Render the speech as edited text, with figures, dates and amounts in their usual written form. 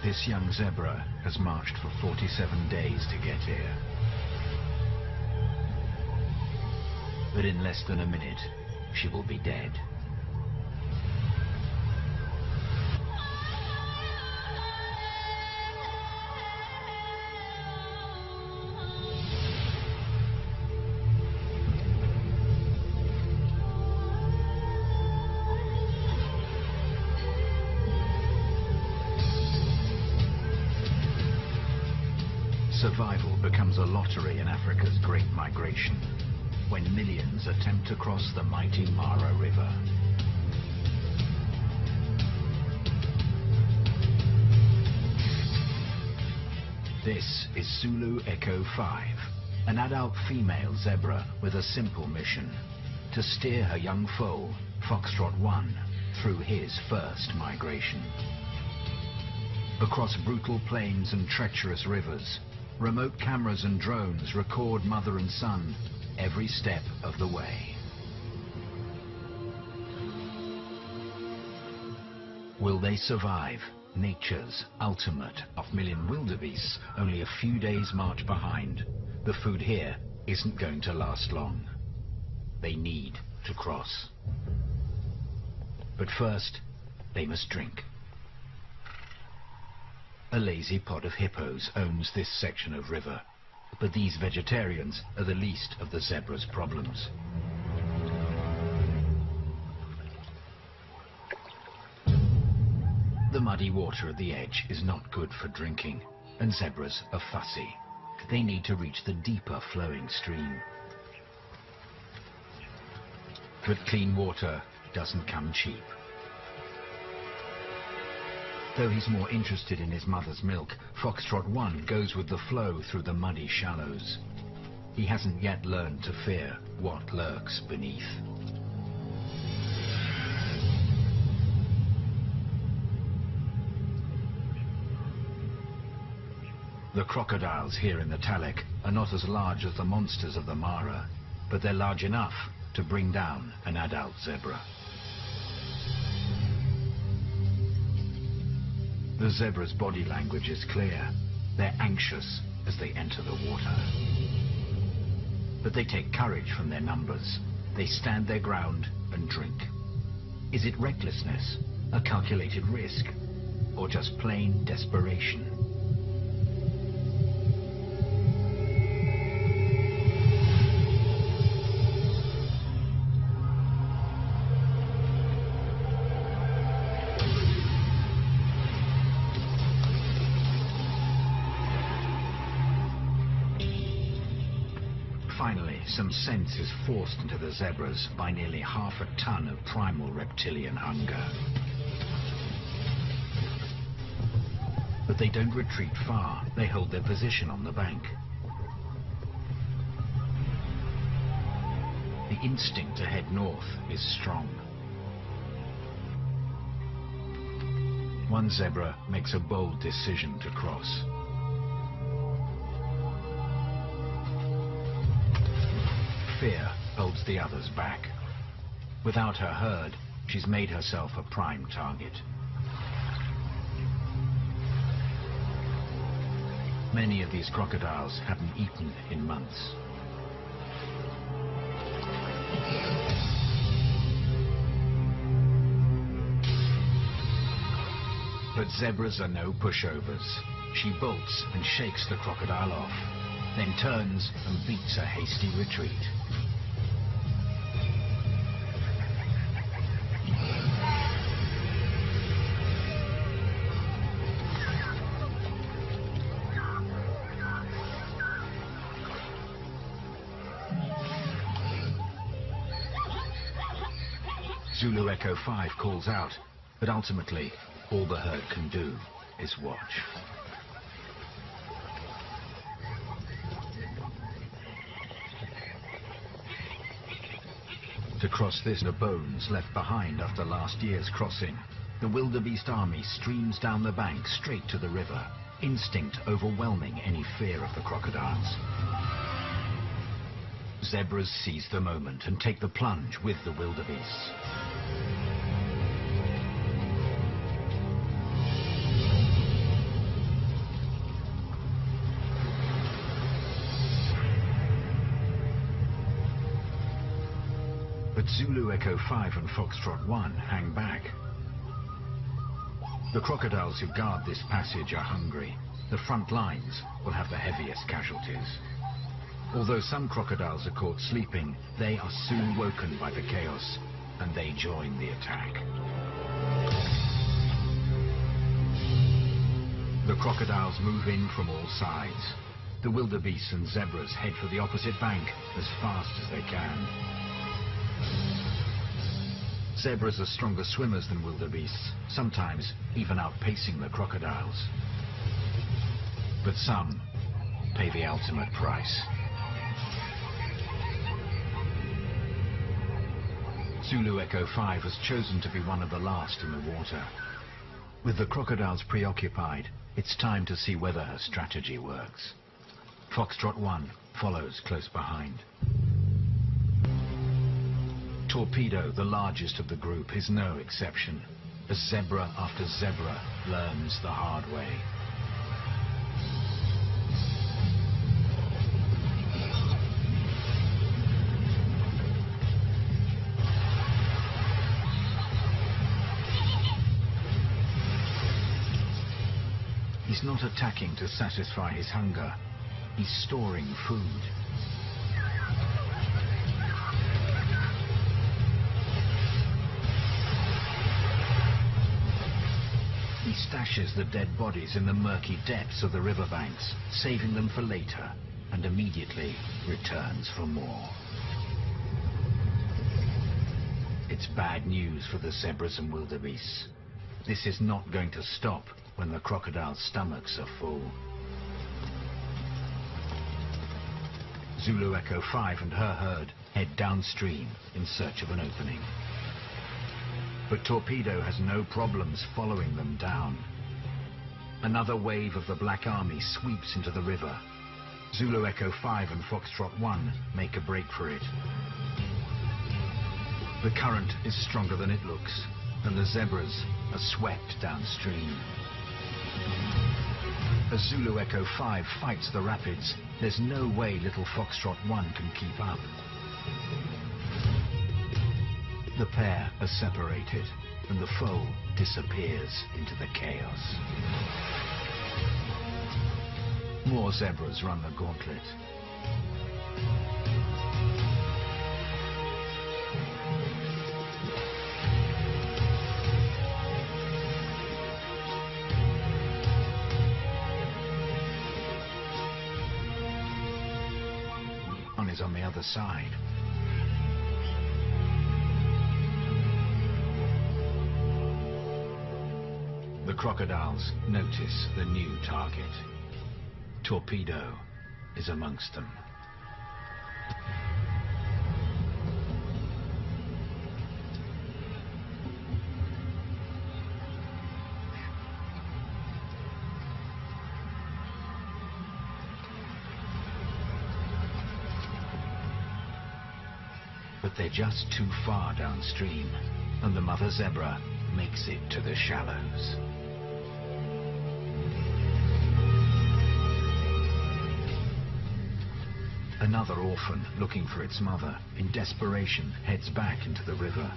This young zebra has marched for 47 days to get here. But in less than a minute, she will be dead. Survival becomes a lottery in Africa's Great Migration, when millions attempt to cross the mighty Mara River. This is Zulu Echo 5, an adult female zebra with a simple mission: to steer her young foal, Foxtrot 1, through his first migration. Across brutal plains and treacherous rivers, remote cameras and drones record mother and son every step of the way. Will they survive nature's ultimate off-million wildebeests only a few days' march behind? The food here isn't going to last long. They need to cross. But first, they must drink. A lazy pod of hippos owns this section of river, but these vegetarians are the least of the zebra's problems. The muddy water at the edge is not good for drinking, and zebras are fussy. They need to reach the deeper flowing stream. But clean water doesn't come cheap. Though he's more interested in his mother's milk, Foxtrot 1 goes with the flow through the muddy shallows. He hasn't yet learned to fear what lurks beneath. The crocodiles here in the Talek are not as large as the monsters of the Mara, but they're large enough to bring down an adult zebra. The zebra's body language is clear. They're anxious as they enter the water. But they take courage from their numbers. They stand their ground and drink. Is it recklessness, a calculated risk, or just plain desperation? Finally, some sense is forced into the zebras by nearly half a ton of primal reptilian hunger. But they don't retreat far. They hold their position on the bank. The instinct to head north is strong. One zebra makes a bold decision to cross. Fear holds the others back. Without her herd, she's made herself a prime target. Many of these crocodiles haven't eaten in months. But zebras are no pushovers. She bolts and shakes the crocodile off, then turns and beats a hasty retreat. Zulu Echo 5 calls out, but ultimately, all the herd can do is watch. To cross this, the bones left behind after last year's crossing, the wildebeest army streams down the bank straight to the river, instinct overwhelming any fear of the crocodiles. Zebras seize the moment and take the plunge with the wildebeests. But Zulu Echo 5 and Foxtrot 1 hang back. The crocodiles who guard this passage are hungry. The front lines will have the heaviest casualties. Although some crocodiles are caught sleeping, they are soon woken by the chaos, and they join the attack. The crocodiles move in from all sides. The wildebeests and zebras head for the opposite bank as fast as they can. Zebras are stronger swimmers than wildebeests, sometimes even outpacing the crocodiles. But some pay the ultimate price. Zulu Echo 5 has chosen to be one of the last in the water. With the crocodiles preoccupied, it's time to see whether her strategy works. Foxtrot 1 follows close behind. Torpedo, the largest of the group, is no exception, as zebra after zebra learns the hard way. He's not attacking to satisfy his hunger. He's storing food. He stashes the dead bodies in the murky depths of the riverbanks, saving them for later, and immediately returns for more. It's bad news for the zebras and wildebeests. This is not going to stop when the crocodiles' stomachs are full. Zulu Echo 5 and her herd head downstream in search of an opening. But Torpedo has no problems following them down. Another wave of the Black Army sweeps into the river. Zulu Echo 5 and Foxtrot 1 make a break for it. The current is stronger than it looks, and the zebras are swept downstream. As Zulu Echo 5 fights the rapids, there's no way little Foxtrot 1 can keep up. The pair are separated, and the foe disappears into the chaos. More zebras run the gauntlet. One is on the other side. The crocodiles notice the new target. Torpedo is amongst them. But they're just too far downstream, and the mother zebra makes it to the shallows. Another orphan, looking for its mother, in desperation heads back into the river.